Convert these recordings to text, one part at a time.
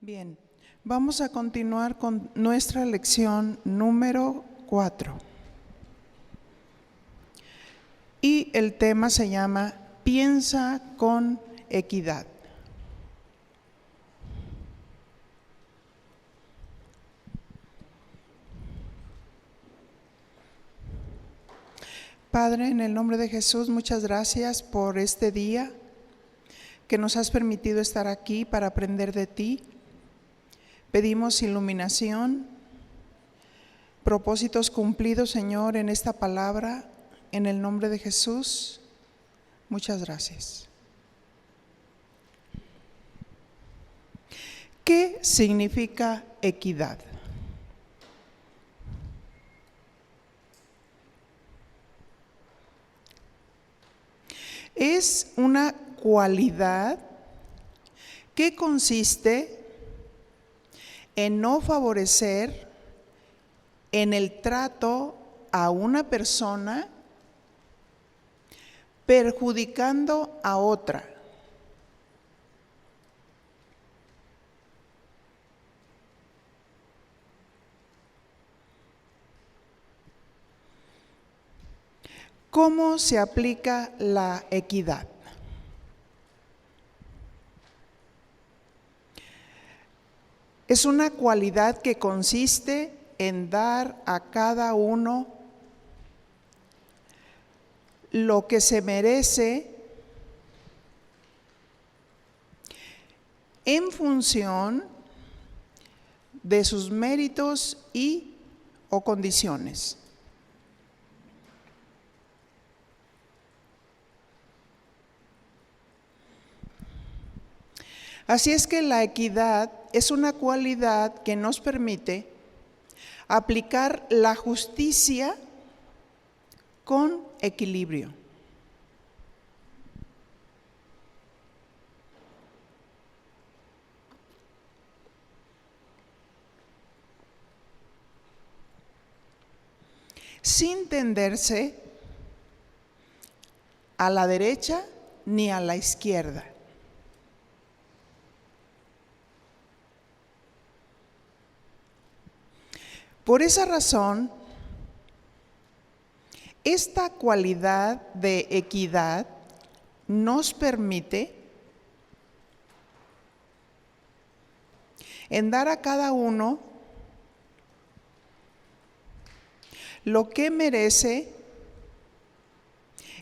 Bien, vamos a continuar con nuestra lección número 4. Y el tema se llama Piensa con equidad. Padre, en el nombre de Jesús, muchas gracias por este día que nos has permitido estar aquí para aprender de ti. Pedimos iluminación, propósitos cumplidos, Señor, en esta palabra, en el nombre de Jesús. Muchas gracias. ¿Qué significa equidad? Es una cualidad que consiste en no favorecer en el trato a una persona perjudicando a otra. ¿Cómo se aplica la equidad? Es una cualidad que consiste en dar a cada uno lo que se merece en función de sus méritos y o condiciones. Así es que la equidad es una cualidad que nos permite aplicar la justicia con equilibrio. Sin tenderse a la derecha ni a la izquierda. Por esa razón, esta cualidad de equidad nos permite en dar a cada uno lo que merece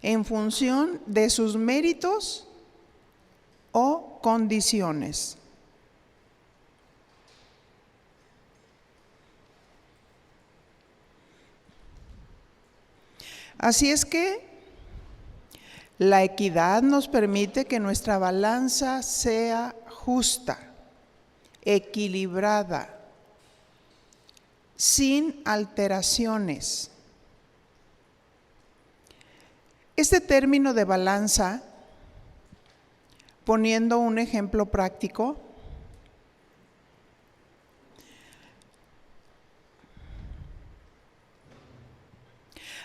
en función de sus méritos o condiciones. Así es que la equidad nos permite que nuestra balanza sea justa, equilibrada, sin alteraciones. Este término de balanza, poniendo un ejemplo práctico,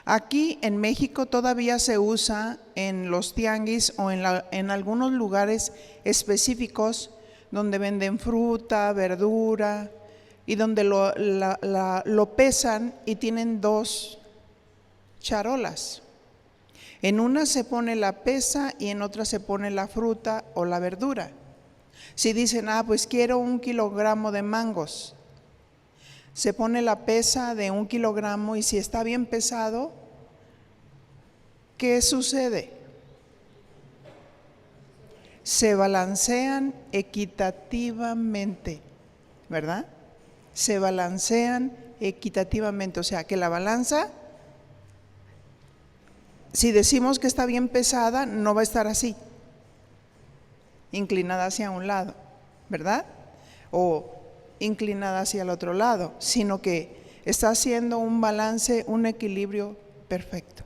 aquí en México todavía se usa en los tianguis o en algunos lugares específicos donde venden fruta, verdura y donde lo pesan y tienen dos charolas. En una se pone la pesa y en otra se pone la fruta o la verdura. Si dicen, pues quiero 1 kilogramo de mangos, se pone la pesa de 1 kilogramo y si está bien pesado, ¿qué sucede? Se balancean equitativamente, ¿verdad? Se balancean equitativamente, o sea que la balanza, si decimos que está bien pesada, no va a estar así, inclinada hacia un lado, ¿verdad? O inclinada hacia el otro lado, sino que está haciendo un balance, un equilibrio perfecto.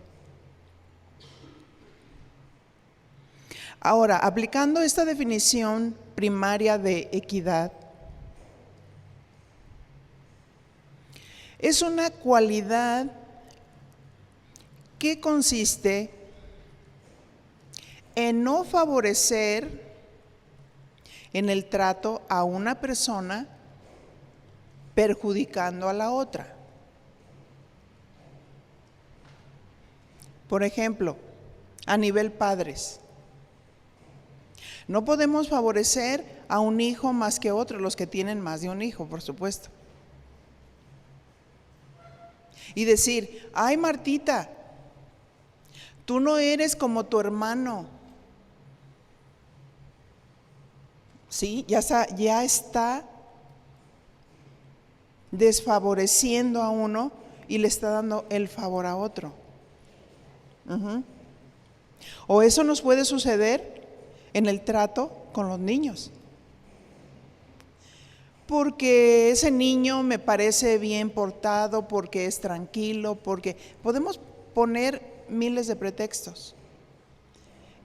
Ahora, aplicando esta definición primaria de equidad, es una cualidad que consiste en no favorecer en el trato a una persona perjudicando a la otra. Por ejemplo, a nivel padres, no podemos favorecer a un hijo más que otro, los que tienen más de un hijo, por supuesto. Y decir, ay Martita, tú no eres como tu hermano. Sí, ya está desfavoreciendo a uno y le está dando el favor a otro. O eso nos puede suceder en el trato con los niños. Porque ese niño me parece bien portado, porque es tranquilo, porque podemos poner miles de pretextos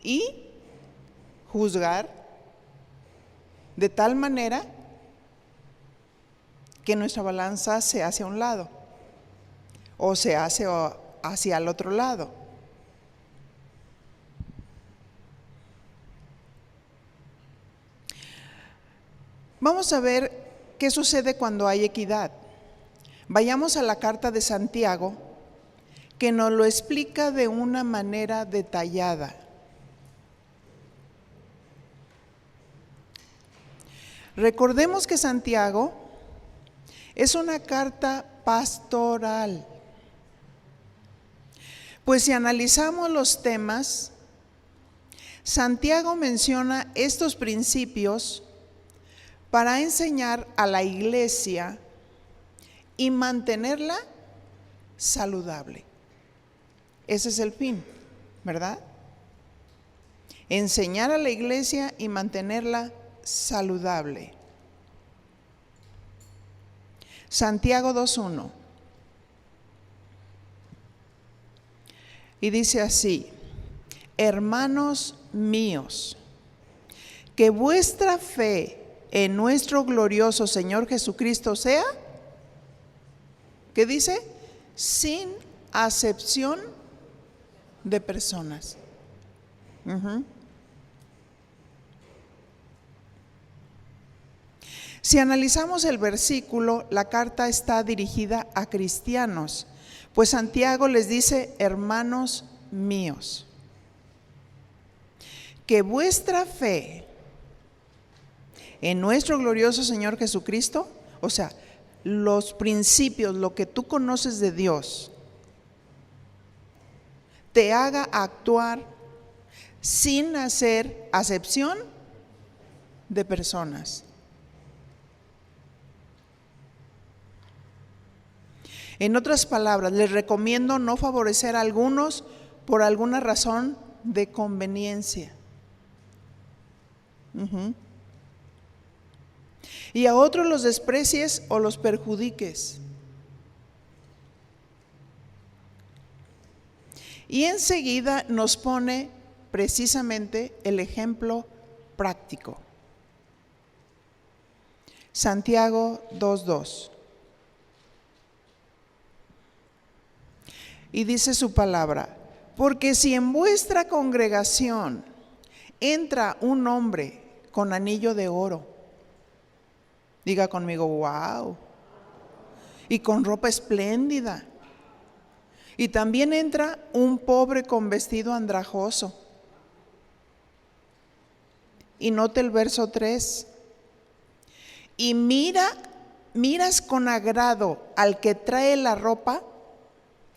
y juzgar de tal manera que nuestra balanza se hace a un lado o se hace hacia el otro lado. Vamos a ver qué sucede cuando hay equidad. Vayamos a la carta de Santiago, que nos lo explica de una manera detallada. Recordemos que Santiago es una carta pastoral. Pues si analizamos los temas, Santiago menciona estos principios para enseñar a la iglesia y mantenerla saludable. Ese es el fin, ¿verdad? Enseñar a la iglesia y mantenerla saludable. Santiago 2:1. Y dice así: hermanos míos, que vuestra fe en nuestro glorioso Señor Jesucristo sea, ¿qué dice? Sin acepción de personas. Si analizamos el versículo, la carta está dirigida a cristianos, pues Santiago les dice, hermanos míos, que vuestra fe en nuestro glorioso Señor Jesucristo, o sea, los principios, lo que tú conoces de Dios, te haga actuar sin hacer acepción de personas. En otras palabras, les recomiendo no favorecer a algunos por alguna razón de conveniencia. Y a otros los desprecies o los perjudiques. Y enseguida nos pone precisamente el ejemplo práctico. Santiago 2:2. Y dice su palabra: porque si en vuestra congregación entra un hombre con anillo de oro, diga conmigo, wow, y con ropa espléndida, y también entra un pobre con vestido andrajoso. Y note el verso 3. Y miras con agrado al que trae la ropa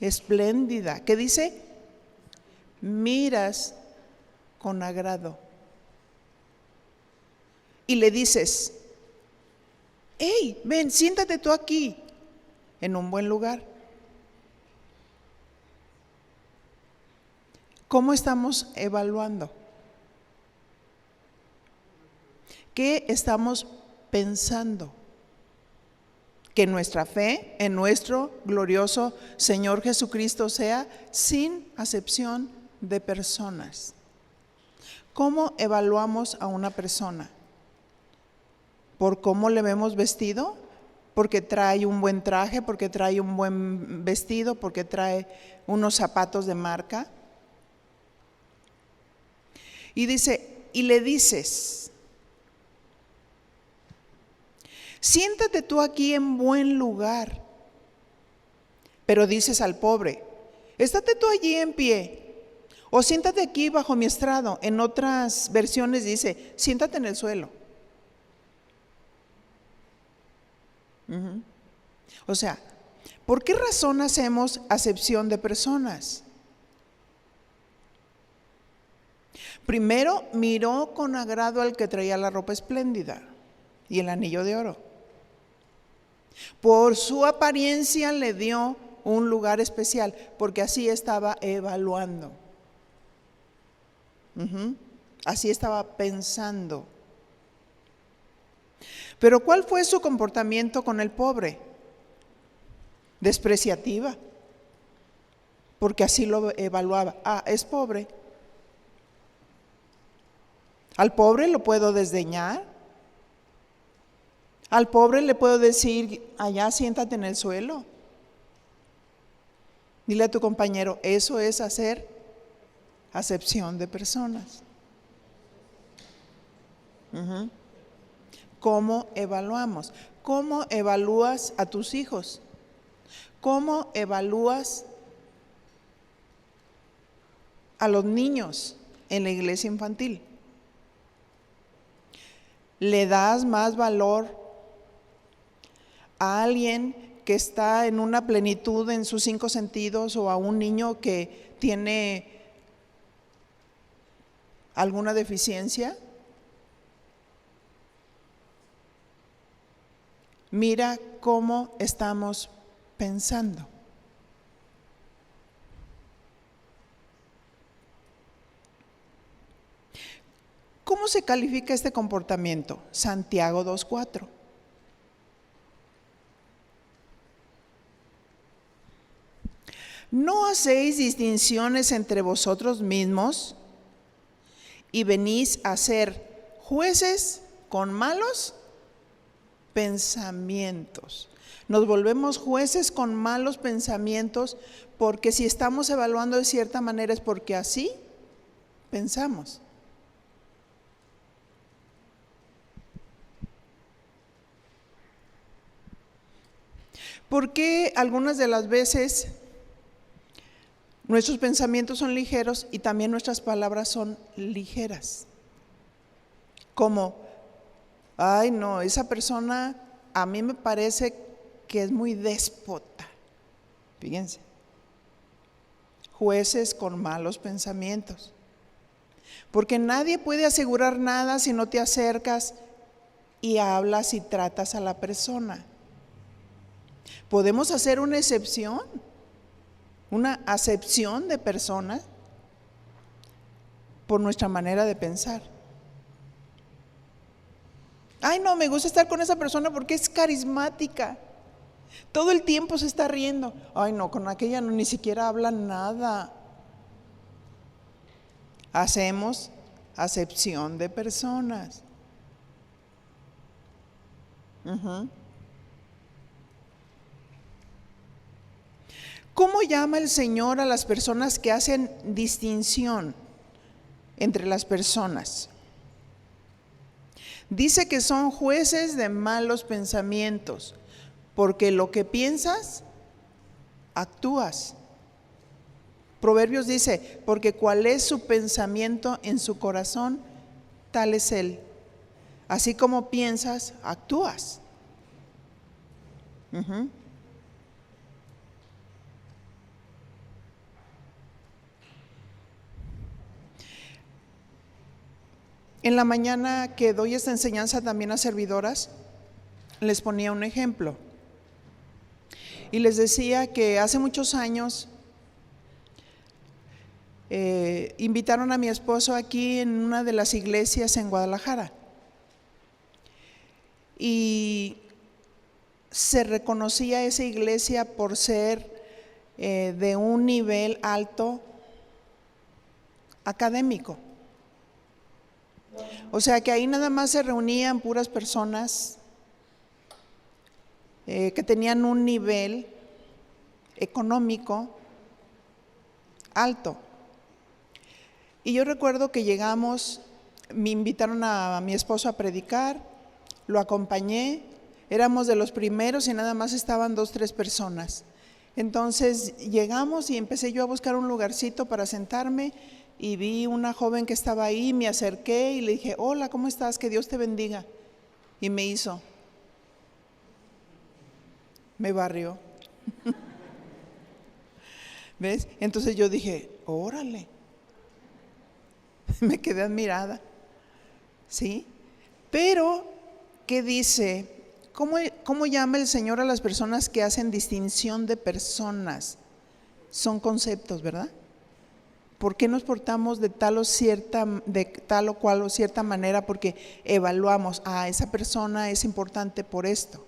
espléndida. ¿Qué dice? Miras con agrado. Y le dices, hey, ven, siéntate tú aquí, en un buen lugar. ¿Cómo estamos evaluando? ¿Qué estamos pensando? Que nuestra fe en nuestro glorioso Señor Jesucristo sea sin acepción de personas. ¿Cómo evaluamos a una persona? ¿Por cómo le vemos vestido? ¿Porque trae un buen traje? ¿Porque trae un buen vestido? ¿Porque trae unos zapatos de marca? Y dice, y le dices, Siéntate tú aquí en buen lugar. Pero dices al pobre, estate tú allí en pie, o siéntate aquí bajo mi estrado. En otras versiones dice, siéntate en el suelo. O sea, ¿por qué razón hacemos acepción de personas? Primero, miró con agrado al que traía la ropa espléndida y el anillo de oro. Por su apariencia le dio un lugar especial, porque así estaba evaluando. Así estaba pensando. Pero ¿cuál fue su comportamiento con el pobre? Despreciativa, porque así lo evaluaba. Ah, es pobre. Al pobre lo puedo desdeñar. Al pobre le puedo decir, allá siéntate en el suelo. Dile a tu compañero, eso es hacer acepción de personas. ¿Cómo evaluamos? ¿Cómo evalúas a tus hijos? ¿Cómo evalúas a los niños en la iglesia infantil? ¿Le das más valor a alguien que está en una plenitud en sus 5 sentidos o a un niño que tiene alguna deficiencia? Mira cómo estamos pensando. ¿Cómo se califica este comportamiento? Santiago 2:4. ¿No hacéis distinciones entre vosotros mismos y venís a ser jueces con malos pensamientos? Nos volvemos jueces con malos pensamientos porque si estamos evaluando de cierta manera es porque así pensamos. ¿Por qué algunas de las veces nuestros pensamientos son ligeros y también nuestras palabras son ligeras? Como, ay no, esa persona a mí me parece que es muy déspota. Fíjense, jueces con malos pensamientos. Porque nadie puede asegurar nada si no te acercas y hablas y tratas a la persona. Podemos hacer una excepción, una acepción de personas por nuestra manera de pensar. Ay, no, me gusta estar con esa persona porque es carismática. Todo el tiempo se está riendo. Ay, no, con aquella no, ni siquiera habla nada. Hacemos acepción de personas. ¿Cómo llama el Señor a las personas que hacen distinción entre las personas? Dice que son jueces de malos pensamientos, porque lo que piensas, actúas. Proverbios dice, porque cuál es su pensamiento en su corazón, tal es él. Así como piensas, actúas. En la mañana que doy esta enseñanza también a servidoras, les ponía un ejemplo. Y les decía que hace muchos años invitaron a mi esposo aquí en una de las iglesias en Guadalajara. Y se reconocía esa iglesia por ser de un nivel alto académico. O sea que ahí nada más se reunían puras personas que tenían un nivel económico alto. Y yo recuerdo que llegamos, me invitaron a mi esposo a predicar, lo acompañé, éramos de los primeros y nada más estaban 2, 3 personas. Entonces llegamos y empecé yo a buscar un lugarcito para sentarme y vi una joven que estaba ahí, me acerqué y le dije, hola, ¿cómo estás? Que Dios te bendiga. Y me hizo, me barrió. ¿Ves? Entonces yo dije, órale. Me quedé admirada. ¿Sí? Pero, ¿qué dice? ¿Cómo llama el Señor a las personas que hacen distinción de personas? Son conceptos, ¿verdad? ¿Por qué nos portamos de tal o cual o cierta manera? Porque evaluamos, esa persona es importante por esto,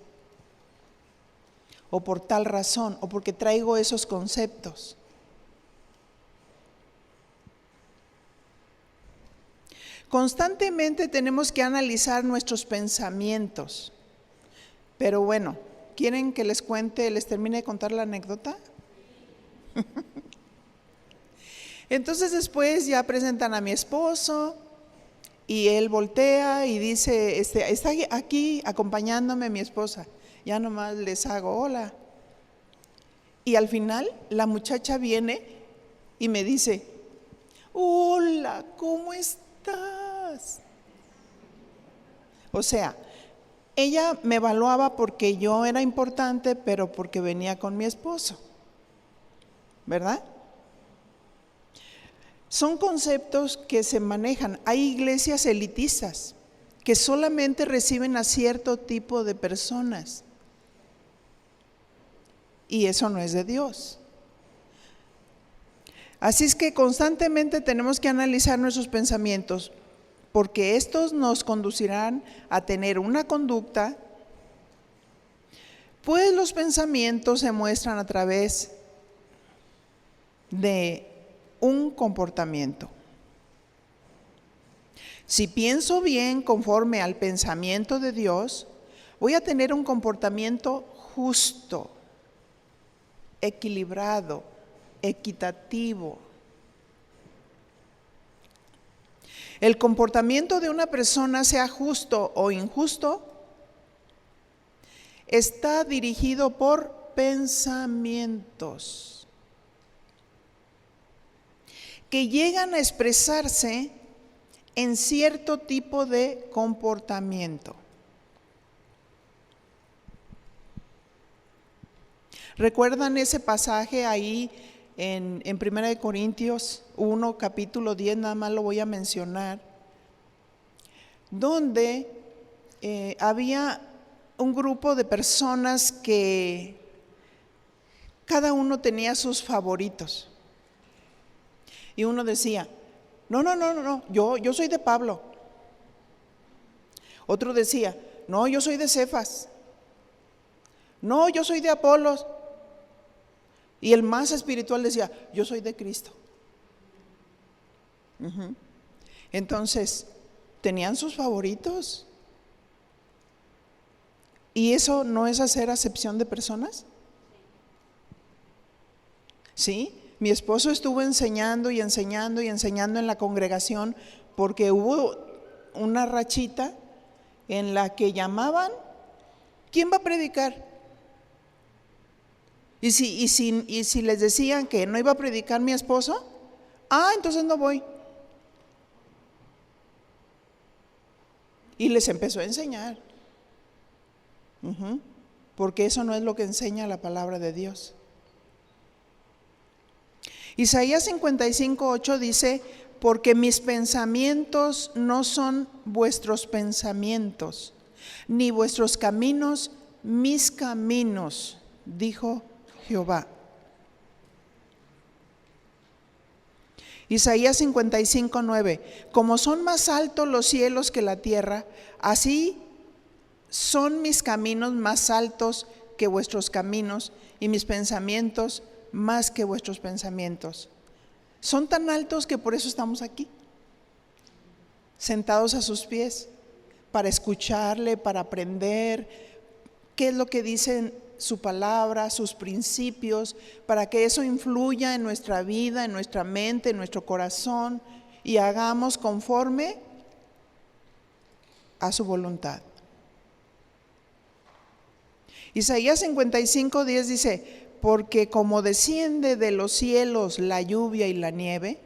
o por tal razón, o porque traigo esos conceptos. Constantemente tenemos que analizar nuestros pensamientos. Pero bueno, ¿quieren que les termine de contar la anécdota? Entonces después ya presentan a mi esposo y él voltea y dice, está aquí acompañándome mi esposa. Ya nomás les hago hola. Y al final la muchacha viene y me dice, hola, ¿cómo estás? O sea, ella me evaluaba porque yo era importante, pero porque venía con mi esposo, ¿verdad? Son conceptos que se manejan. Hay iglesias elitistas que solamente reciben a cierto tipo de personas. Y eso no es de Dios. Así es que constantemente tenemos que analizar nuestros pensamientos, porque estos nos conducirán a tener una conducta, pues los pensamientos se muestran a través de un comportamiento. Si pienso bien conforme al pensamiento de Dios, voy a tener un comportamiento justo, equilibrado, equitativo. El comportamiento de una persona, sea justo o injusto, está dirigido por pensamientos que llegan a expresarse en cierto tipo de comportamiento. ¿Recuerdan ese pasaje ahí en 1 Corintios 1, capítulo 10, nada más lo voy a mencionar, donde había un grupo de personas que cada uno tenía sus favoritos? Y uno decía, no, yo soy de Pablo. Otro decía, no, yo soy de Cefas. No, yo soy de Apolos. Y el más espiritual decía, yo soy de Cristo. Entonces, tenían sus favoritos. ¿Y eso no es hacer acepción de personas? ¿Sí? Mi esposo estuvo enseñando en la congregación, porque hubo una rachita en la que llamaban, ¿quién va a predicar? Y si les decían que no iba a predicar mi esposo, entonces no voy. Y les empezó a enseñar. Porque eso no es lo que enseña la palabra de Dios. Isaías 55:8 dice, porque mis pensamientos no son vuestros pensamientos, ni vuestros caminos mis caminos, dijo Jehová. Isaías 55:9, como son más altos los cielos que la tierra, así son mis caminos más altos que vuestros caminos, y mis pensamientos más que vuestros pensamientos. Son tan altos que por eso estamos aquí, sentados a sus pies, para escucharle, para aprender qué es lo que dice su palabra, sus principios, para que eso influya en nuestra vida, en nuestra mente, en nuestro corazón, y hagamos conforme a su voluntad. Isaías 55:10 dice: porque como desciende de los cielos la lluvia y la nieve,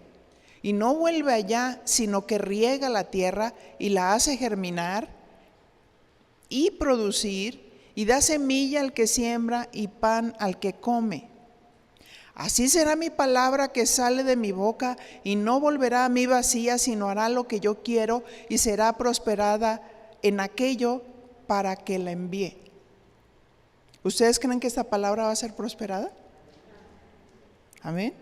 y no vuelve allá, sino que riega la tierra y la hace germinar y producir, y da semilla al que siembra y pan al que come. Así será mi palabra que sale de mi boca, y no volverá a mí vacía, sino hará lo que yo quiero, y será prosperada en aquello para que la envíe. ¿Ustedes creen que esta palabra va a ser prosperada? Amén.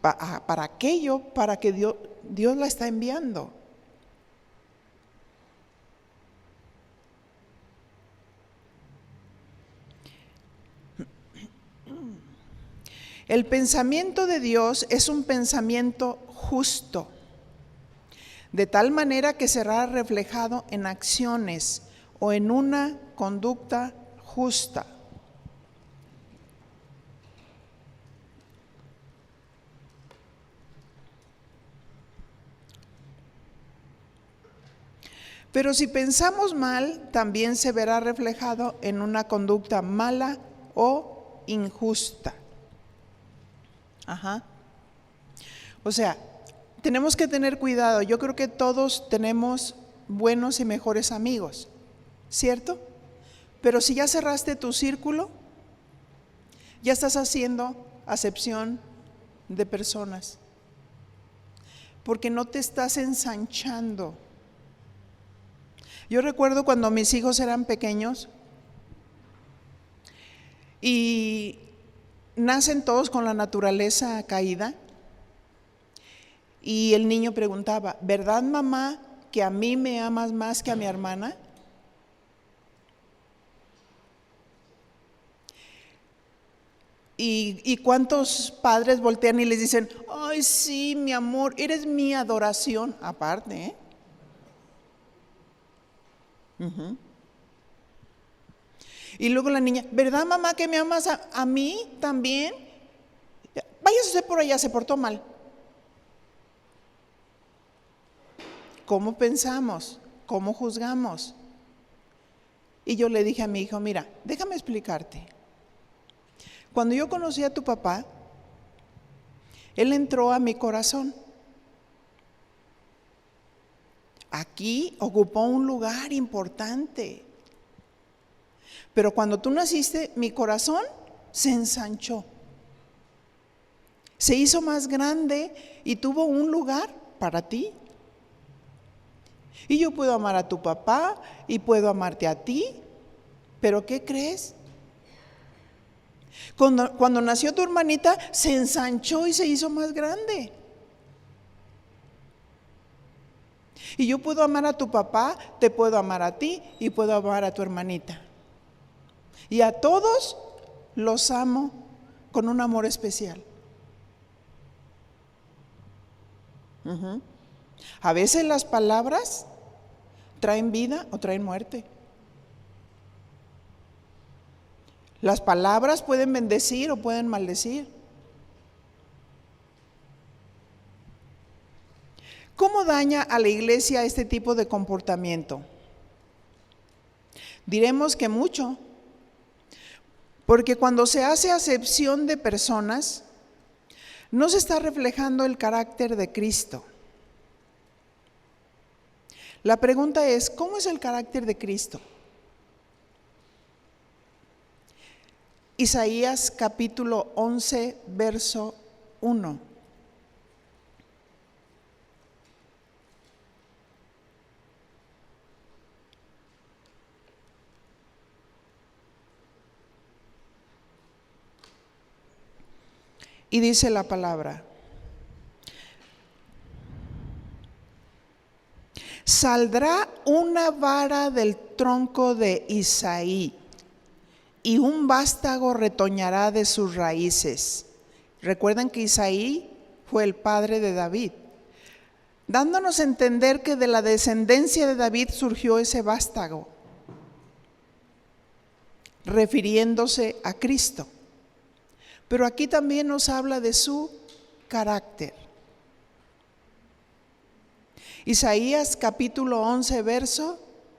Para aquello, para que Dios la está enviando. El pensamiento de Dios es un pensamiento justo, de tal manera que será reflejado en acciones o en una conducta justa. Pero si pensamos mal, también se verá reflejado en una conducta mala o injusta. O sea, tenemos que tener cuidado. Yo creo que todos tenemos buenos y mejores amigos, ¿cierto? Pero si ya cerraste tu círculo, ya estás haciendo acepción de personas, porque no te estás ensanchando. Yo recuerdo cuando mis hijos eran pequeños y nacen todos con la naturaleza caída, y el niño preguntaba: ¿verdad, mamá, que a mí me amas más que a mi hermana? ¿Y cuántos padres voltean y les dicen: ay, sí, mi amor, eres mi adoración? Aparte, Y luego la niña: ¿verdad, mamá, que me amas a mí también? Váyase usted por allá, se portó mal. ¿Cómo pensamos? ¿Cómo juzgamos? Y yo le dije a mi hijo: mira, déjame explicarte. Cuando yo conocí a tu papá, él entró a mi corazón. Aquí ocupó un lugar importante. Pero cuando tú naciste, mi corazón se ensanchó. Se hizo más grande y tuvo un lugar para ti. Y yo puedo amar a tu papá y puedo amarte a ti. ¿Pero qué crees? Cuando nació tu hermanita, se ensanchó y se hizo más grande. Y yo puedo amar a tu papá, te puedo amar a ti y puedo amar a tu hermanita. Y a todos los amo con un amor especial. A veces las palabras traen vida o traen muerte. Las palabras pueden bendecir o pueden maldecir. ¿Cómo daña a la iglesia este tipo de comportamiento? Diremos que mucho, porque cuando se hace acepción de personas, no se está reflejando el carácter de Cristo. La pregunta es: ¿cómo es el carácter de Cristo? Isaías capítulo 11, verso 1. Y dice la palabra: saldrá una vara del tronco de Isaí, y un vástago retoñará de sus raíces. Recuerden que Isaí fue el padre de David, dándonos a entender que de la descendencia de David surgió ese vástago, refiriéndose a Cristo. Pero aquí también nos habla de su carácter. Isaías capítulo 11, verso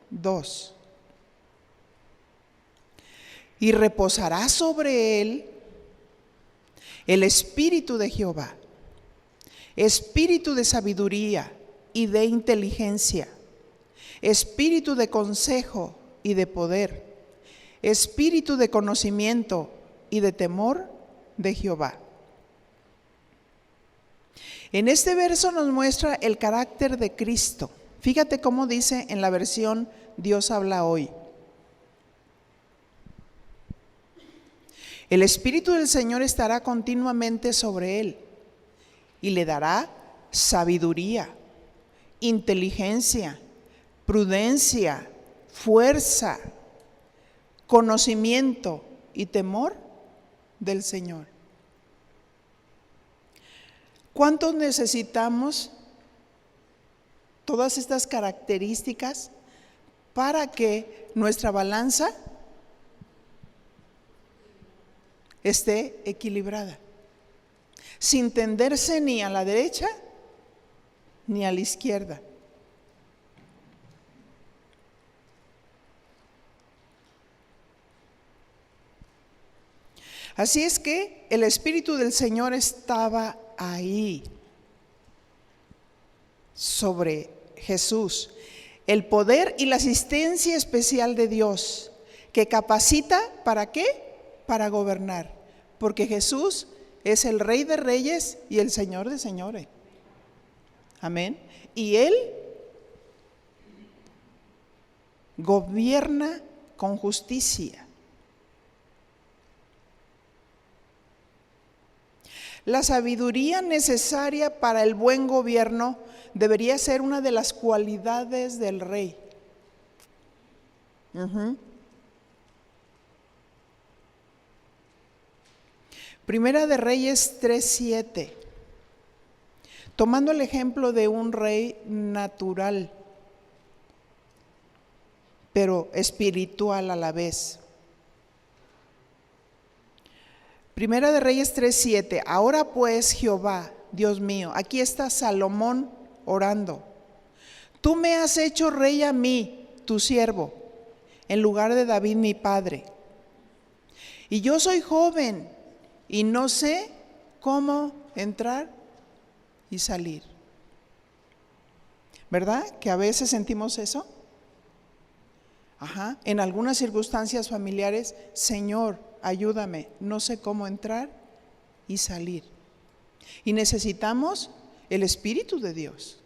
2. y reposará sobre él el espíritu de Jehová, espíritu de sabiduría y de inteligencia, espíritu de consejo y de poder, espíritu de conocimiento y de temor de Jehová. En este verso nos muestra el carácter de Cristo. Fíjate cómo dice en la versión Dios habla hoy. El Espíritu del Señor estará continuamente sobre él y le dará sabiduría, inteligencia, prudencia, fuerza, conocimiento y temor del Señor. ¿Cuántos necesitamos todas estas características para que nuestra balanza esté equilibrada, sin tenderse ni a la derecha ni a la izquierda? Así es que el Espíritu del Señor estaba ahí, sobre Jesús. El poder y la asistencia especial de Dios, que capacita, ¿para qué? Para gobernar. Porque Jesús es el Rey de Reyes y el Señor de Señores. Amén. Y Él gobierna con justicia. La sabiduría necesaria para el buen gobierno debería ser una de las cualidades del rey. Primera de Reyes 3:7. Tomando el ejemplo de un rey natural, pero espiritual a la vez. Primera de Reyes 3:7. Ahora pues, Jehová, Dios mío, aquí está Salomón orando. Tú me has hecho rey a mí, tu siervo, en lugar de David mi padre. Y yo soy joven y no sé cómo entrar y salir. ¿Verdad? Que a veces sentimos eso. En algunas circunstancias familiares, Señor, ayúdame, no sé cómo entrar y salir. Y necesitamos el Espíritu de Dios,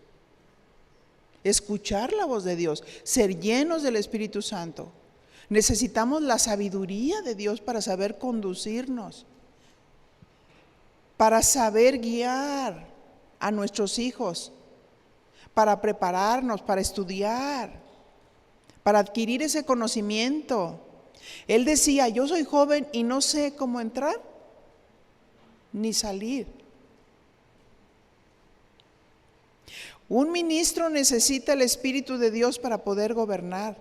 escuchar la voz de Dios, ser llenos del Espíritu Santo. Necesitamos la sabiduría de Dios para saber conducirnos, para saber guiar a nuestros hijos, para prepararnos, para estudiar, para adquirir ese conocimiento. Él decía, yo soy joven y no sé cómo entrar ni salir. Un ministro necesita el Espíritu de Dios para poder gobernar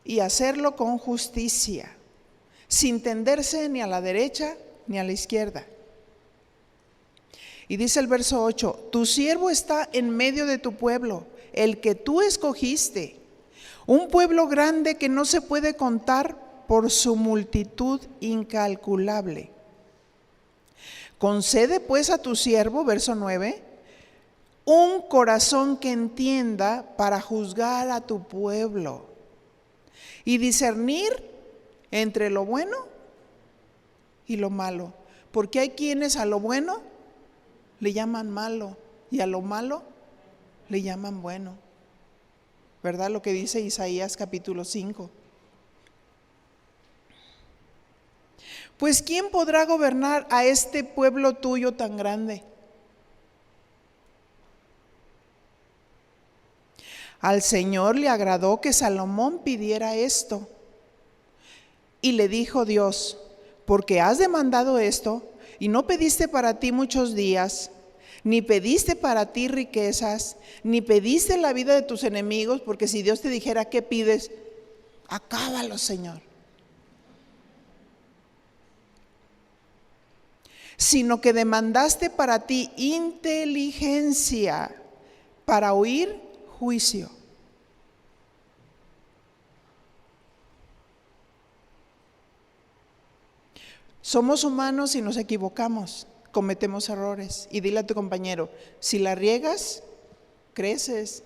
y hacerlo con justicia, sin tenderse ni a la derecha ni a la izquierda. Y dice el verso 8, tu siervo está en medio de tu pueblo, el que tú escogiste, un pueblo grande que no se puede contar por su multitud incalculable. Concede pues a tu siervo, verso 9, un corazón que entienda para juzgar a tu pueblo y discernir entre lo bueno y lo malo. Porque hay quienes a lo bueno le llaman malo y a lo malo le llaman bueno. ¿Verdad lo que dice Isaías capítulo 5? Pues ¿quién podrá gobernar a este pueblo tuyo tan grande? Al Señor le agradó que Salomón pidiera esto. Y le dijo Dios, porque has demandado esto y no pediste para ti muchos días, ni pediste para ti riquezas, ni pediste la vida de tus enemigos, porque si Dios te dijera ¿qué pides? Acábalo, Señor. Sino que demandaste para ti inteligencia para oír juicio. Somos humanos y nos equivocamos, cometemos errores. Y dile a tu compañero, si la riegas, creces.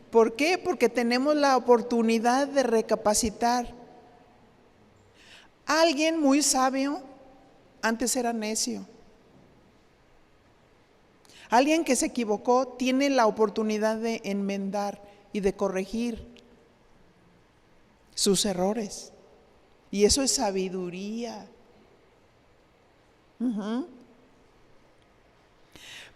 ¿Por qué? Porque tenemos la oportunidad de recapacitar. Alguien muy sabio antes era necio. Alguien que se equivocó tiene la oportunidad de enmendar y de corregir sus errores. Y eso es sabiduría.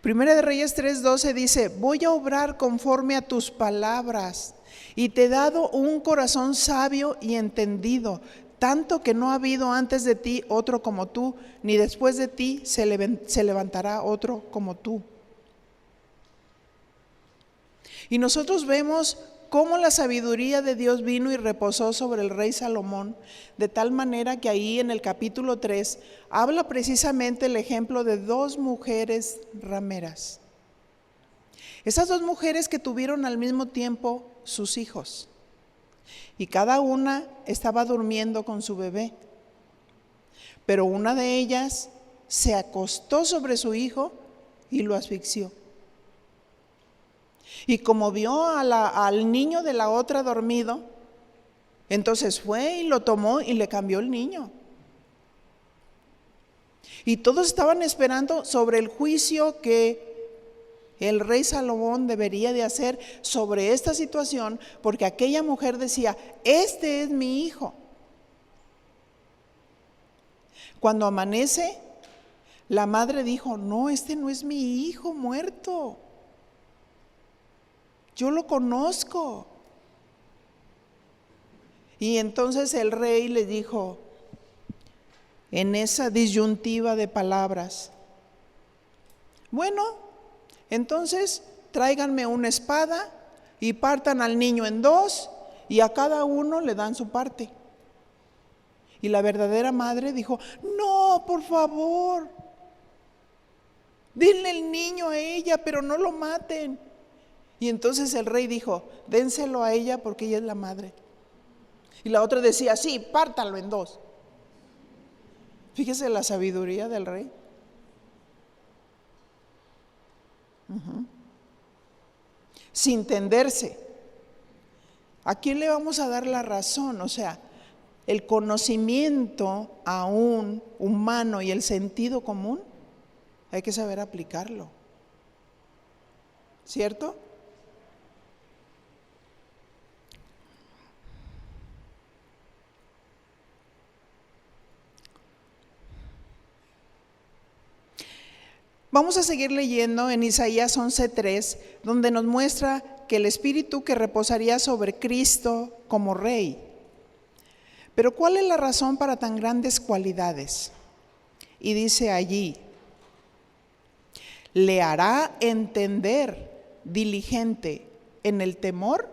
Primera de Reyes 3:12 dice, voy a obrar conforme a tus palabras y te he dado un corazón sabio y entendido, tanto que no ha habido antes de ti otro como tú, ni después de ti se levantará otro como tú. Y nosotros vemos cómo la sabiduría de Dios vino y reposó sobre el rey Salomón, de tal manera que ahí en el capítulo 3 habla precisamente el ejemplo de dos mujeres rameras. Esas dos mujeres que tuvieron al mismo tiempo sus hijos, y cada una estaba durmiendo con su bebé, pero una de ellas se acostó sobre su hijo y lo asfixió. Y como vio al niño de la otra dormido, entonces fue y lo tomó y le cambió el niño. Y todos estaban esperando sobre el juicio que el rey Salomón debería de hacer sobre esta situación, porque aquella mujer decía, este es mi hijo. Cuando amanece, la madre dijo, no, este no es mi hijo muerto. Yo lo conozco. Y entonces el rey le dijo, en esa disyuntiva de palabras, bueno, entonces tráiganme una espada y partan al niño en dos y a cada uno le dan su parte. Y la verdadera madre dijo, no, por favor, denle el niño a ella, pero no lo maten. Y entonces el rey dijo, dénselo a ella porque ella es la madre. Y la otra decía, sí, pártalo en dos. Fíjese la sabiduría del rey. Sin tenderse. ¿A quién le vamos a dar la razón? O sea, el conocimiento aún humano y el sentido común, hay que saber aplicarlo. ¿Cierto? Vamos a seguir leyendo en Isaías 11:3, donde nos muestra que el espíritu que reposaría sobre Cristo como rey. Pero ¿cuál es la razón para tan grandes cualidades? Y dice allí, le hará entender diligente en el temor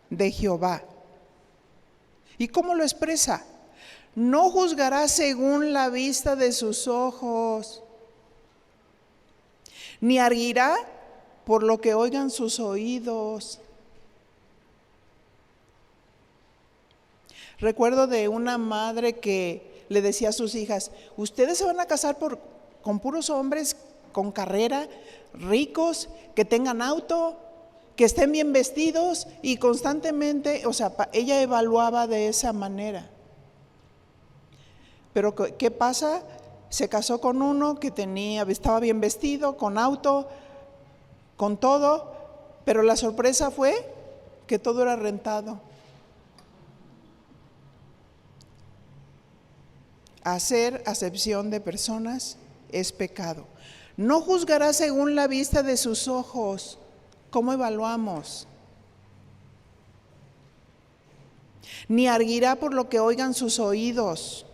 de Jehová. ¿Y cómo lo expresa? No juzgará según la vista de sus ojos, ni arguirá por lo que oigan sus oídos. Recuerdo de una madre que le decía a sus hijas, ustedes se van a casar con puros hombres con carrera, ricos, que tengan auto, que estén bien vestidos, y constantemente, o sea, ella evaluaba de esa manera. Pero ¿qué pasa? Se casó con uno que estaba bien vestido, con auto, con todo, pero la sorpresa fue que todo era rentado. Hacer acepción de personas es pecado. No juzgará según la vista de sus ojos. ¿Cómo evaluamos? Ni arguirá por lo que oigan sus oídos.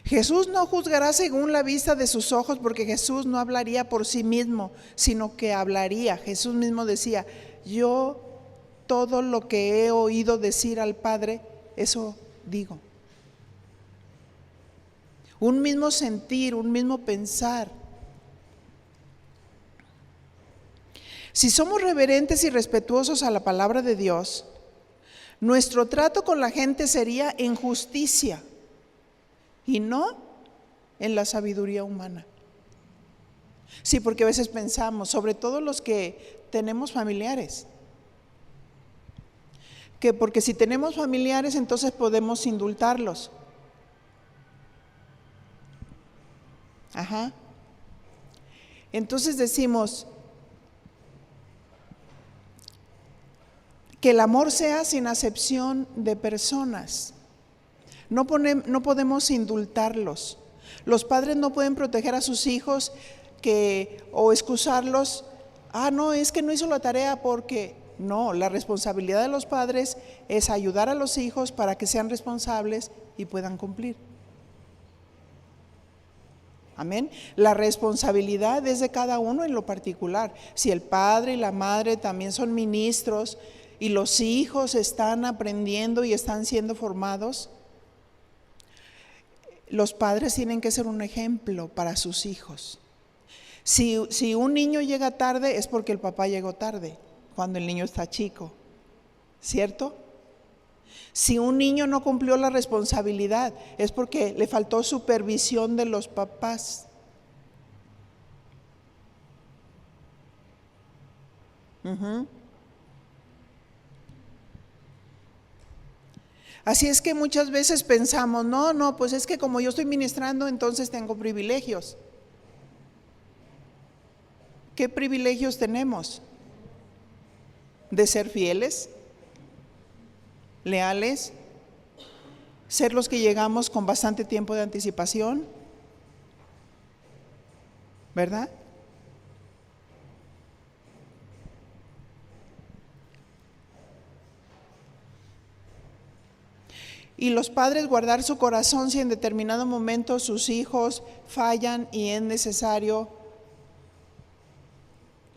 Jesús no juzgará según la vista de sus ojos, porque Jesús no hablaría por sí mismo, sino que hablaría. Jesús mismo decía, yo todo lo que he oído decir al Padre, eso digo. Un mismo sentir, un mismo pensar. Si somos reverentes y respetuosos a la palabra de Dios, Nuestro trato con la gente sería en justicia y no en la sabiduría humana. Sí, porque a veces pensamos, sobre todo los que tenemos familiares, que porque si tenemos familiares entonces podemos indultarlos. Ajá. Entonces decimos que el amor sea sin acepción de personas. No podemos indultarlos. Los padres no pueden proteger a sus hijos o excusarlos. No, es que no hizo la tarea porque... No, la responsabilidad de los padres es ayudar a los hijos para que sean responsables y puedan cumplir. Amén. La responsabilidad es de cada uno en lo particular. Si el padre y la madre también son ministros y los hijos están aprendiendo y están siendo formados, los padres tienen que ser un ejemplo para sus hijos. Si un niño llega tarde es porque el papá llegó tarde, cuando el niño está chico, ¿cierto? Si un niño no cumplió la responsabilidad es porque le faltó supervisión de los papás. Así es que muchas veces pensamos, no, pues es que como yo estoy ministrando, entonces tengo privilegios. ¿Qué privilegios tenemos? De ser fieles, leales, ser los que llegamos con bastante tiempo de anticipación, ¿verdad? Y los padres guardar su corazón si en determinado momento sus hijos fallan y es necesario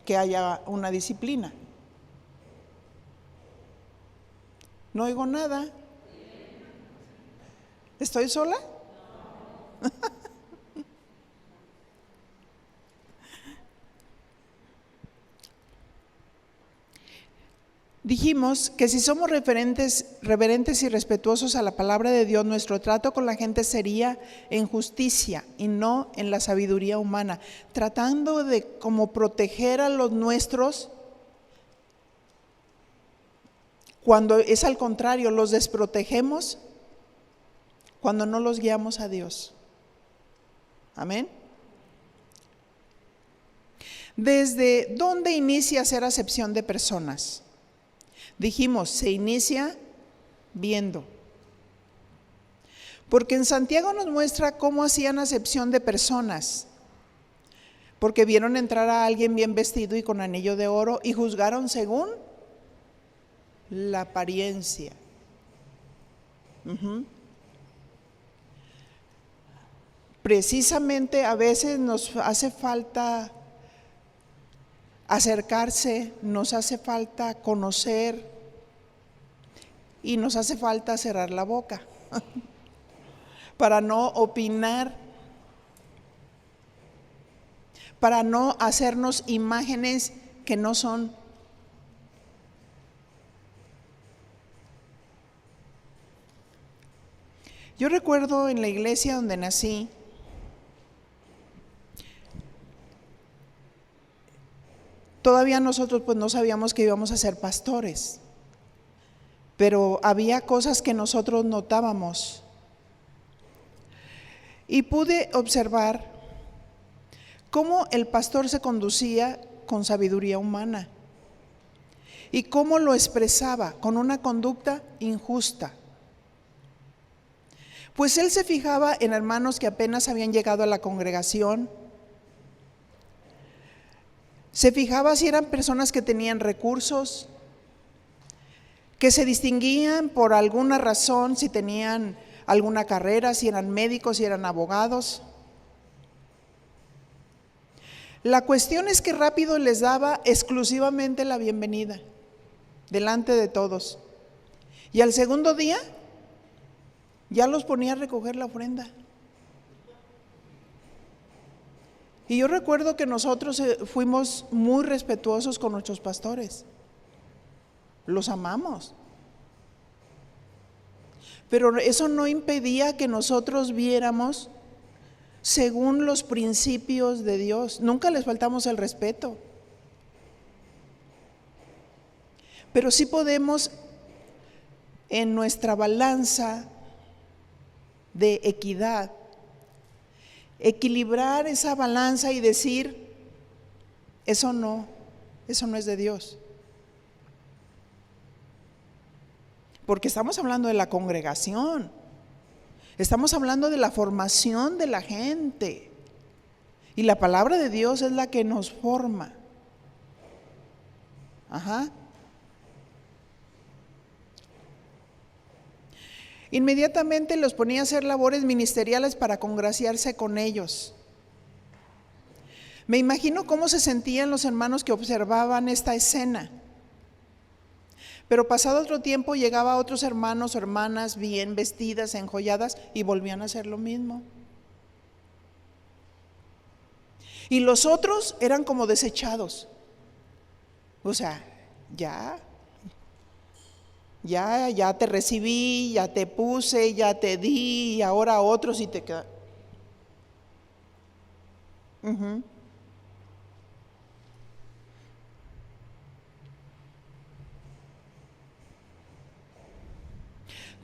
que haya una disciplina. No oigo nada. ¿Estoy sola? Dijimos que si somos reverentes y respetuosos a la palabra de Dios, nuestro trato con la gente sería en justicia y no en la sabiduría humana, tratando de como proteger a los nuestros, cuando es al contrario, los desprotegemos cuando no los guiamos a Dios. Amén. ¿Desde dónde inicia hacer acepción de personas? Dijimos, se inicia viendo. Porque en Santiago nos muestra cómo hacían acepción de personas. Porque vieron entrar a alguien bien vestido y con anillo de oro y juzgaron según la apariencia. Precisamente a veces nos hace falta acercarse, nos hace falta conocer y nos hace falta cerrar la boca para no opinar, para no hacernos imágenes que no son. Yo recuerdo en la iglesia donde nací, todavía nosotros pues no sabíamos que íbamos a ser pastores, pero había cosas que nosotros notábamos y pude observar cómo el pastor se conducía con sabiduría humana y cómo lo expresaba con una conducta injusta. Pues él se fijaba en hermanos que apenas habían llegado a la congregación. Se fijaba si eran personas que tenían recursos, que se distinguían por alguna razón, si tenían alguna carrera, si eran médicos, si eran abogados. La cuestión es que rápido les daba exclusivamente la bienvenida, delante de todos. Y al segundo día ya los ponía a recoger la ofrenda. Y yo recuerdo que nosotros fuimos muy respetuosos con nuestros pastores. Los amamos. Pero eso no impedía que nosotros viéramos según los principios de Dios. Nunca les faltamos el respeto. Pero sí podemos, en nuestra balanza de equidad, equilibrar esa balanza y decir, eso no es de Dios. Porque estamos hablando de la congregación, estamos hablando de la formación de la gente, y la palabra de Dios es la que nos forma. Ajá. Inmediatamente los ponía a hacer labores ministeriales para congraciarse con ellos. Me imagino cómo se sentían los hermanos que observaban esta escena. Pero pasado otro tiempo llegaba otros hermanos o hermanas bien vestidas, enjolladas, y volvían a hacer lo mismo. Y los otros eran como desechados. O sea, ya te recibí, ya te puse, ya te di, y ahora otros y te queda.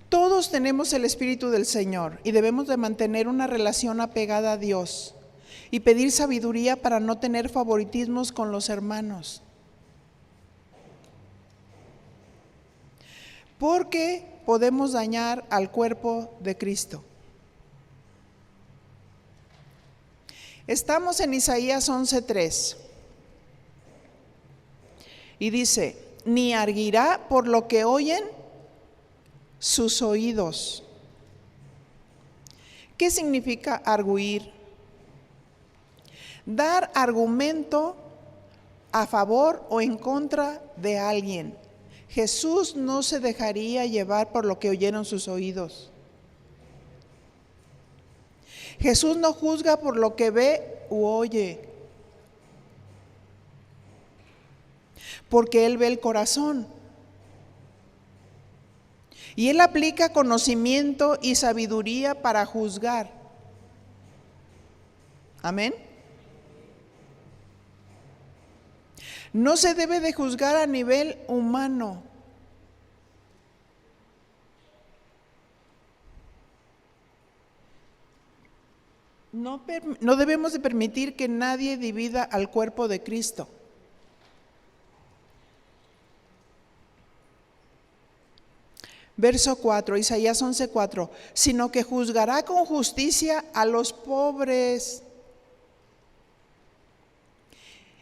Todos tenemos el Espíritu del Señor y debemos de mantener una relación apegada a Dios y pedir sabiduría para no tener favoritismos con los hermanos. Porque podemos dañar al cuerpo de Cristo. Estamos en Isaías 11:3 y dice, ni arguirá por lo que oyen sus oídos. ¿Qué significa arguir? Dar argumento a favor o en contra de alguien. Jesús no se dejaría llevar por lo que oyeron sus oídos. Jesús no juzga por lo que ve u oye, porque Él ve el corazón. Y Él aplica conocimiento y sabiduría para juzgar. Amén. No se debe de juzgar a nivel humano. No debemos de permitir que nadie divida al cuerpo de Cristo. Verso 4, Isaías 11:4, sino que juzgará con justicia a los pobres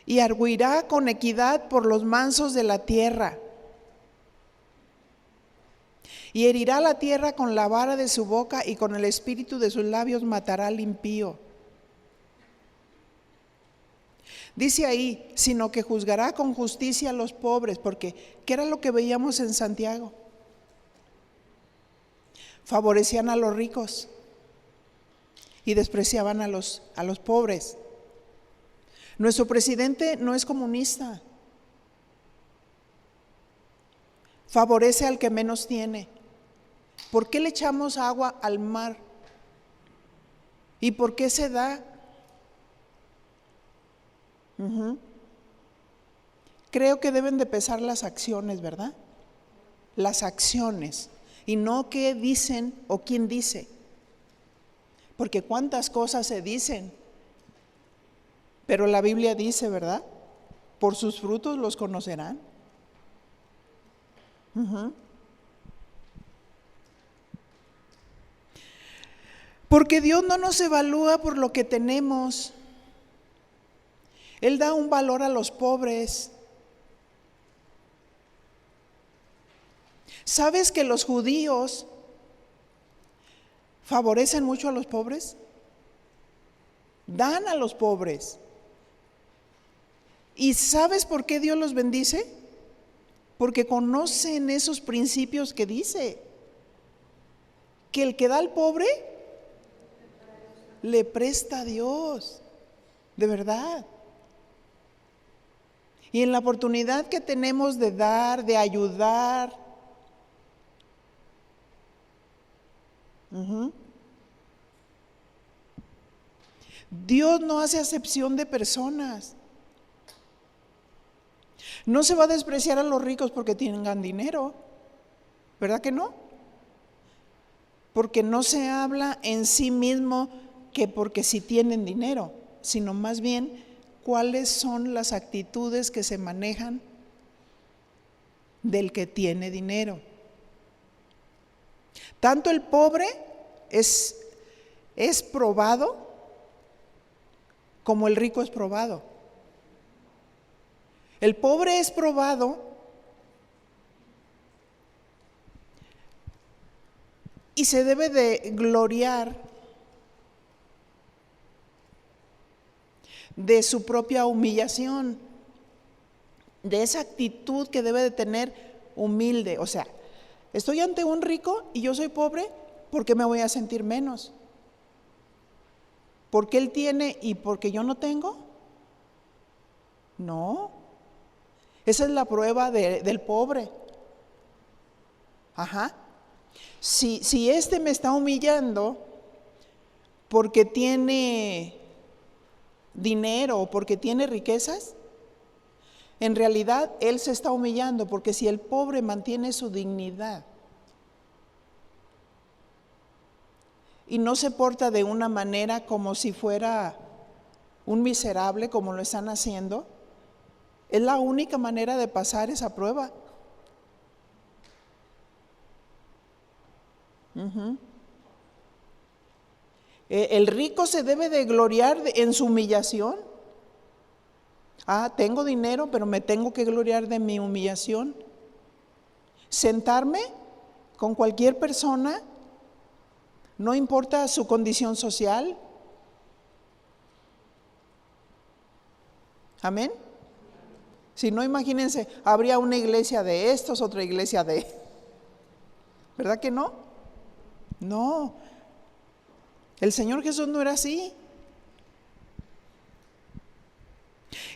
y arguirá con equidad por los mansos de la tierra. Y herirá la tierra con la vara de su boca y con el espíritu de sus labios matará al impío. Dice ahí, sino que juzgará con justicia a los pobres, porque ¿qué era lo que veíamos en Santiago? Favorecían a los ricos y despreciaban a los pobres. Nuestro presidente no es comunista. Favorece al que menos tiene. ¿Por qué le echamos agua al mar? ¿Y por qué se da? Creo que deben de pesar las acciones, ¿verdad? Las acciones, y no qué dicen o quién dice. Porque cuántas cosas se dicen. Pero la Biblia dice, ¿verdad? Por sus frutos los conocerán. Porque Dios no nos evalúa por lo que tenemos. Él da un valor a los pobres. ¿Sabes que los judíos favorecen mucho a los pobres? Dan a los pobres. ¿Y sabes por qué Dios los bendice? Porque conocen esos principios que dice. Que el que da al pobre le presta a Dios. De verdad. Y en la oportunidad que tenemos de dar, de ayudar, Ujú. Dios no hace acepción de personas. No se va a despreciar a los ricos porque tengan dinero, ¿verdad que no? Porque no se habla en sí mismo que porque si tienen dinero, sino más bien cuáles son las actitudes que se manejan del que tiene dinero. Tanto el pobre es probado como el rico es probado. El pobre es probado y se debe de gloriar de su propia humillación, de esa actitud que debe de tener humilde. O sea, estoy ante un rico y yo soy pobre, ¿por qué me voy a sentir menos? ¿Porque él tiene y porque yo no tengo? No. Esa es la prueba del pobre. Ajá. Si este me está humillando porque tiene dinero o porque tiene riquezas, en realidad él se está humillando, porque si el pobre mantiene su dignidad y no se porta de una manera como si fuera un miserable, como lo están haciendo, es la única manera de pasar esa prueba. El rico se debe de gloriar en su humillación. Tengo dinero, pero me tengo que gloriar de mi humillación. Sentarme con cualquier persona, no importa su condición social. Amén. Si no, imagínense, habría una iglesia de estos, otra iglesia de... ¿Verdad que no? No. El Señor Jesús no era así.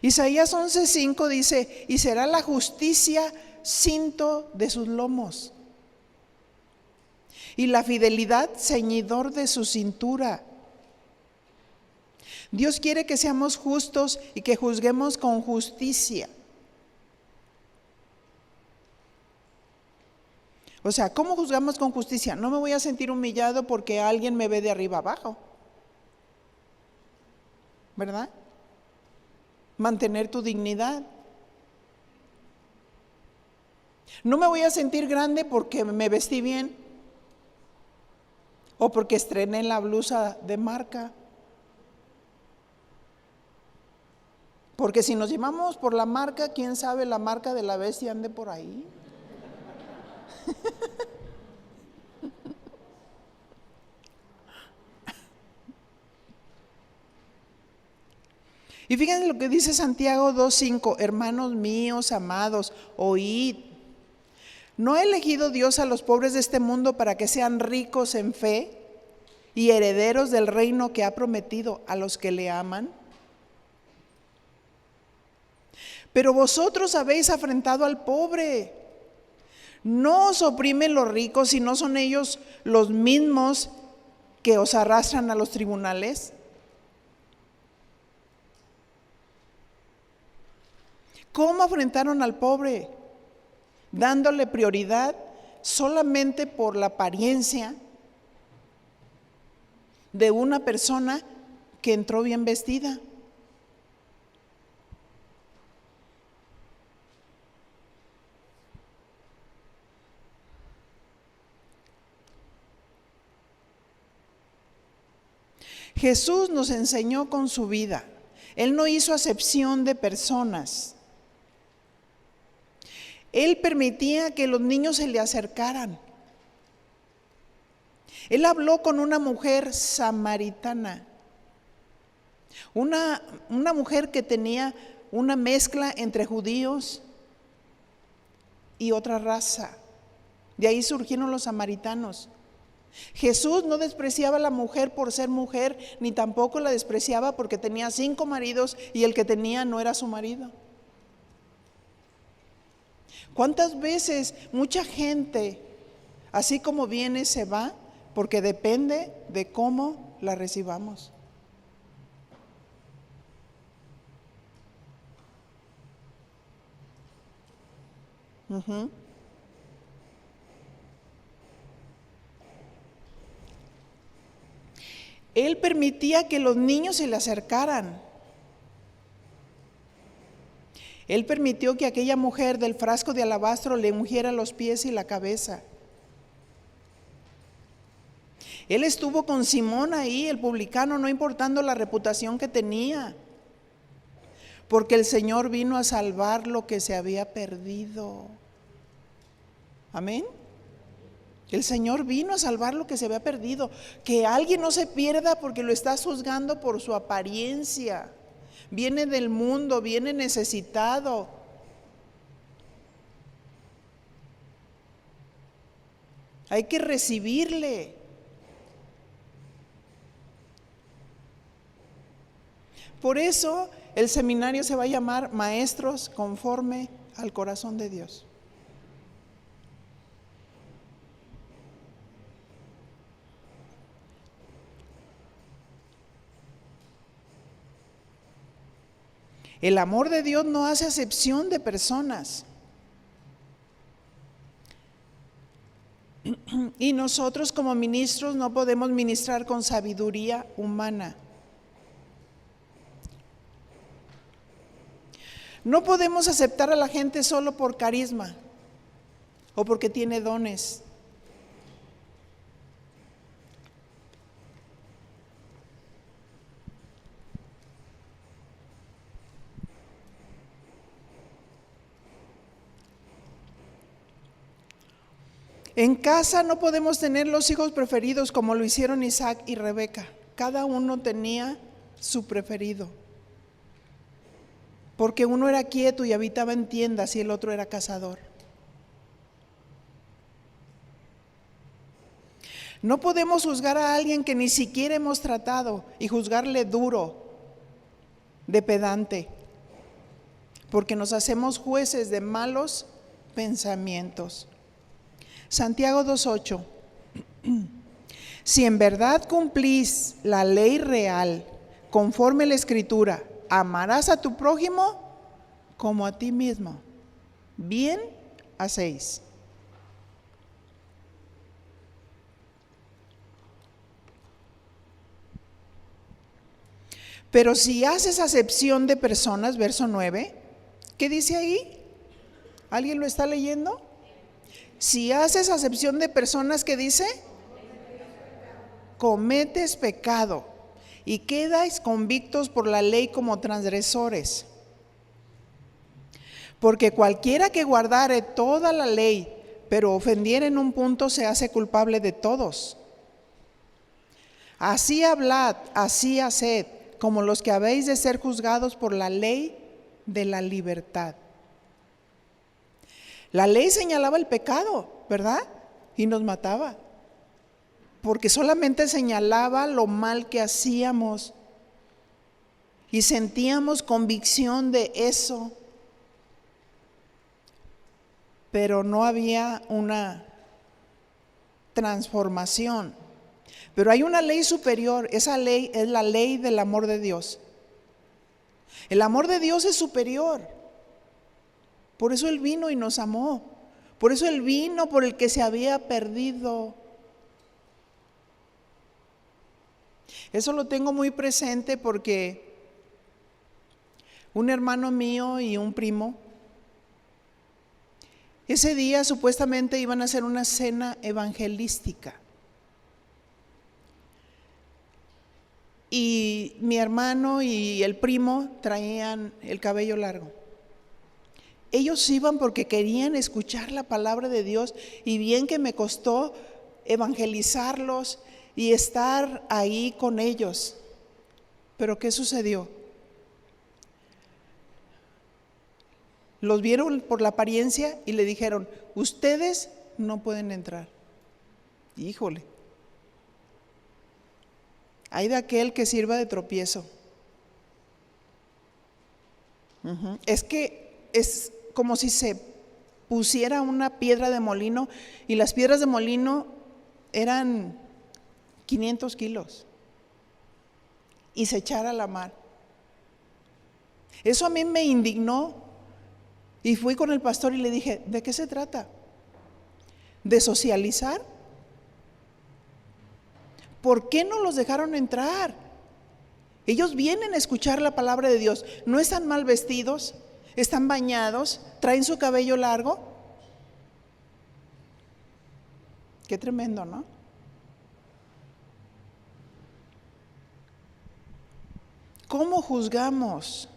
Isaías 11:5 dice: y será la justicia cinto de sus lomos, y la fidelidad ceñidor de su cintura. Dios quiere que seamos justos y que juzguemos con justicia. O sea, ¿cómo juzgamos con justicia? No me voy a sentir humillado porque alguien me ve de arriba abajo, ¿verdad? Mantener tu dignidad. No me voy a sentir grande porque me vestí bien o porque estrené la blusa de marca. Porque si nos llevamos por la marca, quién sabe, la marca de la bestia ande por ahí. Y fíjense lo que dice Santiago 2:5: hermanos míos, amados, oíd. ¿No ha elegido Dios a los pobres de este mundo para que sean ricos en fe y herederos del reino que ha prometido a los que le aman? Pero vosotros habéis afrentado al pobre. No os oprimen los ricos, y no son ellos los mismos que os arrastran a los tribunales. ¿Cómo afrentaron al pobre? Dándole prioridad solamente por la apariencia de una persona que entró bien vestida. Jesús nos enseñó con su vida. Él no hizo acepción de personas. Él permitía que los niños se le acercaran. Él habló con una mujer samaritana, una mujer que tenía una mezcla entre judíos y otra raza. De ahí surgieron los samaritanos. Jesús no despreciaba a la mujer por ser mujer, ni tampoco la despreciaba porque tenía 5 maridos y el que tenía no era su marido. ¿Cuántas veces mucha gente, así como viene, se va porque depende de cómo la recibamos. Él permitía que los niños se le acercaran. Él permitió que aquella mujer del frasco de alabastro le ungiera los pies y la cabeza. Él estuvo con Simón ahí, el publicano, no importando la reputación que tenía, porque el Señor vino a salvar lo que se había perdido. Amén. El Señor vino a salvar lo que se había perdido. Que alguien no se pierda porque lo estás juzgando por su apariencia. Viene del mundo, viene necesitado. Hay que recibirle. Por eso el seminario se va a llamar Maestros conforme al corazón de Dios. El amor de Dios no hace acepción de personas. Y nosotros como ministros no podemos ministrar con sabiduría humana. No podemos aceptar a la gente solo por carisma o porque tiene dones. En casa no podemos tener los hijos preferidos como lo hicieron Isaac y Rebeca. Cada uno tenía su preferido. Porque uno era quieto y habitaba en tiendas y el otro era cazador. No podemos juzgar a alguien que ni siquiera hemos tratado y juzgarle duro, de pedante, porque nos hacemos jueces de malos pensamientos. Santiago 2:8. Si en verdad cumplís la ley real, conforme a la Escritura, amarás a tu prójimo como a ti mismo. Bien hacéis. Pero si haces acepción de personas, verso 9, ¿qué dice ahí? ¿Alguien lo está leyendo? Si haces acepción de personas, ¿qué dice? Cometes pecado y quedáis convictos por la ley como transgresores. Porque cualquiera que guardare toda la ley, pero ofendiere en un punto, se hace culpable de todos. Así hablad, así haced, como los que habéis de ser juzgados por la ley de la libertad. La ley señalaba el pecado, ¿verdad? Y nos mataba. Porque solamente señalaba lo mal que hacíamos. Y sentíamos convicción de eso. Pero no había una transformación. Pero hay una ley superior. Esa ley es la ley del amor de Dios. El amor de Dios es superior. Por eso Él vino y nos amó. Por eso Él vino por el que se había perdido. Eso lo tengo muy presente porque un hermano mío y un primo, ese día supuestamente iban a hacer una cena evangelística. Y mi hermano y el primo traían el cabello largo. Ellos iban porque querían escuchar la palabra de Dios y bien que me costó evangelizarlos y estar ahí con ellos. Pero ¿qué sucedió? Los vieron por la apariencia y le dijeron, ustedes no pueden entrar. Híjole. Hay de aquel que sirva de tropiezo. Es que es como si se pusiera una piedra de molino y las piedras de molino eran 500 kilos y se echara a la mar. Eso a mí me indignó y fui con el pastor y le dije, ¿de qué se trata? ¿De socializar? ¿Por qué no los dejaron entrar? Ellos vienen a escuchar la palabra de Dios. ¿No están mal vestidos? ¿Están bañados? ¿Traen su cabello largo? Qué tremendo, ¿no? ¿Cómo juzgamos?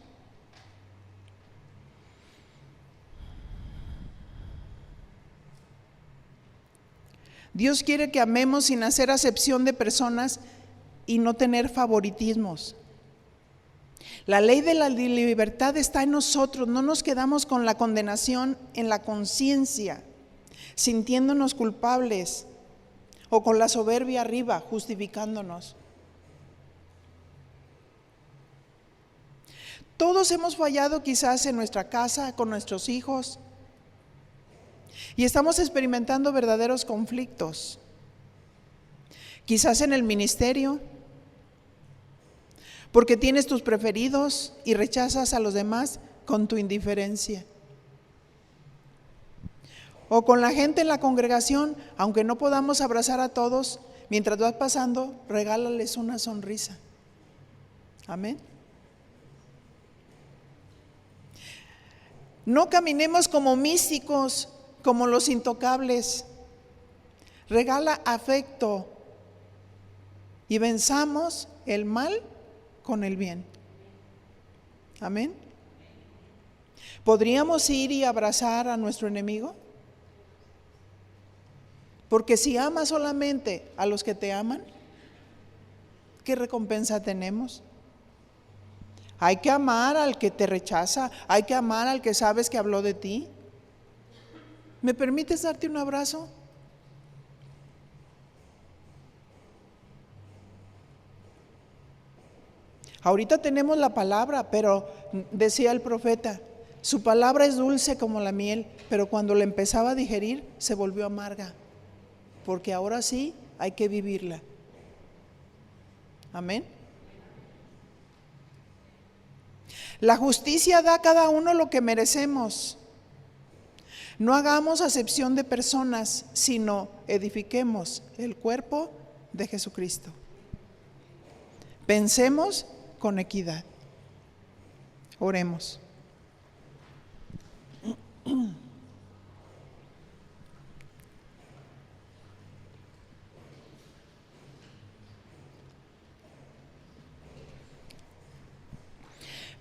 Dios quiere que amemos sin hacer acepción de personas y no tener favoritismos. La ley de la libertad está en nosotros, no nos quedamos con la condenación en la conciencia, sintiéndonos culpables o con la soberbia arriba, justificándonos. Todos hemos fallado quizás en nuestra casa, con nuestros hijos, y estamos experimentando verdaderos conflictos. Quizás en el ministerio, porque tienes tus preferidos y rechazas a los demás con tu indiferencia. O con la gente en la congregación, aunque no podamos abrazar a todos, mientras vas pasando, regálales una sonrisa. Amén. No caminemos como místicos, como los intocables. Regala afecto y venzamos el mal con el bien. Amén. ¿Podríamos ir y abrazar a nuestro enemigo? Porque si amas solamente a los que te aman, ¿qué recompensa tenemos? Hay que amar al que te rechaza, hay que amar al que sabes que habló de ti. ¿Me permites darte un abrazo? Ahorita tenemos la palabra, pero decía el profeta, su palabra es dulce como la miel, pero cuando la empezaba a digerir se volvió amarga, porque ahora sí hay que vivirla. Amén. La justicia da a cada uno lo que merecemos. No hagamos acepción de personas, sino edifiquemos el cuerpo de Jesucristo. Pensemos con equidad. Oremos.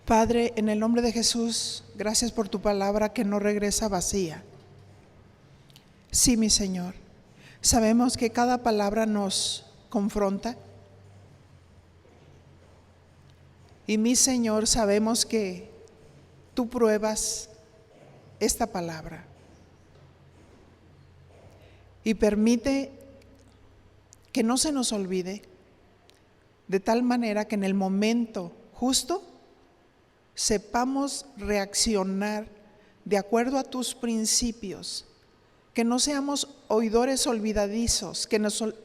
Padre, en el nombre de Jesús, gracias por tu palabra que no regresa vacía. Sí, mi Señor, sabemos que cada palabra nos confronta. Y mi Señor, sabemos que tú pruebas esta palabra. Y permite que no se nos olvide, de tal manera que en el momento justo sepamos reaccionar de acuerdo a tus principios, que no seamos oidores olvidadizos, que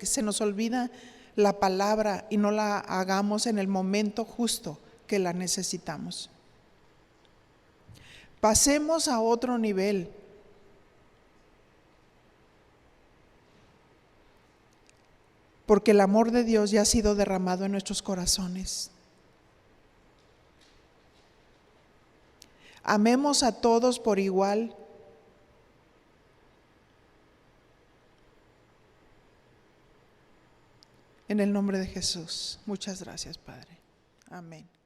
se nos olvida la palabra y no la hagamos en el momento justo que la necesitamos. Pasemos a otro nivel. Porque el amor de Dios ya ha sido derramado en nuestros corazones. Amemos a todos por igual. En el nombre de Jesús. Muchas gracias, Padre. Amén.